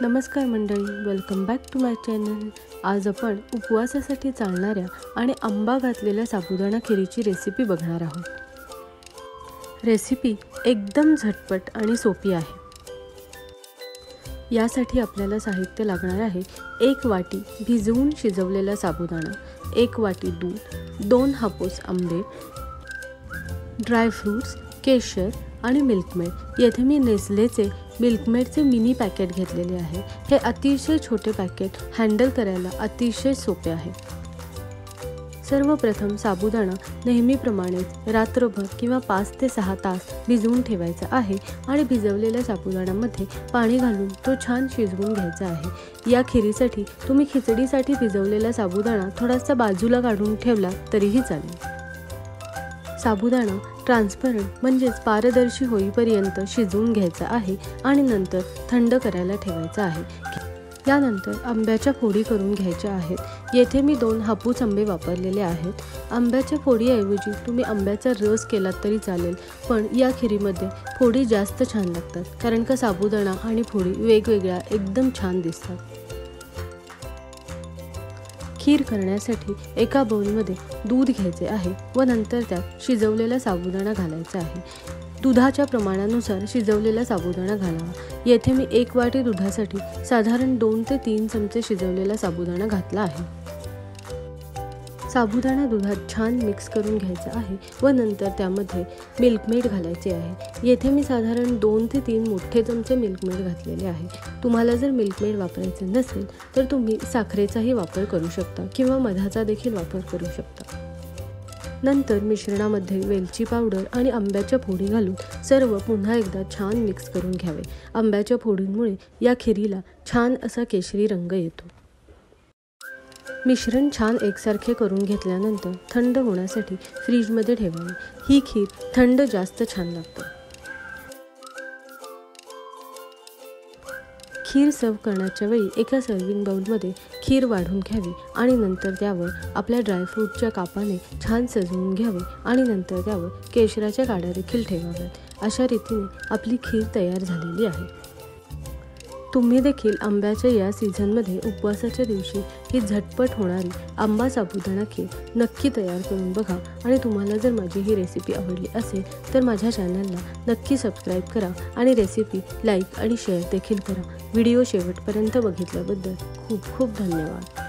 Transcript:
नमस्कार मंडळी, welcome back to my channel. आज आपण उपवासासाठी चालणाऱ्या आणि आंबा घातलेल्या साबुदाणा खिरीची रेसिपी बघणार आहोत। रेसिपी एकदम झटपट आणि सोपी आहे। यासाठी आपल्याला साहित्य लागणार आहे 1 वाटी भिजवून शिजवलेला साबुदाणा, 1 वाटी दूध, 2 हापूस आंबे, ड्राय फ्रूट्स, केशर आणि मिल्कमेड। येथे मी नेस्लेचे मिल्कमेडचे मिनी पॅकेट घेतलेले आहे। हे अतिशय छोटे पॅकेट हँडल करायला अतिशय सोपे आहे। सर्वप्रथम साबुदाणा नेहमीप्रमाणे रात्रभर किंवा 5 ते 6 तास भिजवून ठेवायचा आहे आणि भिजवलेल्या साबुदाण्यामध्ये पाणी घालून तो छान शिजवून घ्यायचा आहे। या खिरीसाठी तुम्ही खिचडीसाठी भिजवलेला साबुदाणा थोडासा बाजूला काढून ठेवला तरीही चालेल। साबुदाणा ट्रान्सपरंट म्हणजेच पारदर्शी होईपर्यंत शिजवून घ्यायचा आहे आणि नंतर थंड करायला ठेवायचा आहे। यानंतर आंब्याच्या फोडी करून घ्यायच्या आहेत। येथे मी 2 हापूस आंबे वापरलेले आहेत। आंब्याच्या फोडीऐवजी तुम्ही आंब्याचा रस केलात तरी चालेल, पण या खिरीमध्ये फोडी जास्त छान लागतात, कारण का साबुदाणा आणि फोडी वेगवेगळ्या एकदम छान दिसतात। खीर करण्यासाठी एका बाउलमध्ये दूध घ्यायचे आहे व नंतर त्यात शिजवलेला साबुदाणा घालायचा आहे। दुधाच्या प्रमाणानुसार शिजवलेला साबुदाणा घालावा। येथे मी 1 वाटी दुधासाठी साधारण 2 ते 3 चमचे शिजवलेला साबुदाणा घातला आहे। साबुदाणा दुधात छान मिक्स करून घ्यायचा आहे व नंतर त्यामध्ये मिल्कमेड घालायचे आहे। येथे मी साधारण 2 ते 3 मोठे चमचे मिल्कमेड घातलेले आहे। तुम्हाला जर मिल्कमेड वापरायचे नसेल तर तुम्ही साखरेचाही वापर करू शकता किंवा मधाचा देखील वापर करू शकता। नंतर मिश्रणामध्ये वेलची पावडर आणि आंब्याच्या फोडी घालून सर्व पुन्हा एकदा छान मिक्स करून घ्यावे। आंब्याच्या फोडींमुळे या खिरीला छान असा केशरी रंग येतो। मिश्रण छान एकसारखे करून घेतल्यानंतर थंड होण्यासाठी फ्रीजमध्ये ठेवावे। ही खीर थंड जास्त छान लागते। खीर सर्व करण्याच्या वेळी एका सर्विंग बाउलमध्ये खीर वाढून घ्यावी आणि नंतर त्यावर आपल्या ड्रायफ्रूटच्या कापाने छान सजवून घ्यावे आणि नंतर त्यावर केशराच्या काड्या देखील ठेवाव्यात। अशा रीतीने आपली खीर तयार झालेली आहे। तुम्ही देखील आंब्याच्या या सीझनमध्ये उपवासाच्या दिवशी ही झटपट होणारी आंबा साबुदाणा खीर नक्की तयार करून बघा आणि तुम्हाला जर माझी ही रेसिपी आवडली असेल तर माझ्या चॅनलला नक्की सबस्क्राईब करा आणि रेसिपी लाईक आणि शेअर देखील करा। व्हिडिओ शेवटपर्यंत बघितल्याबद्दल खूप खूप धन्यवाद।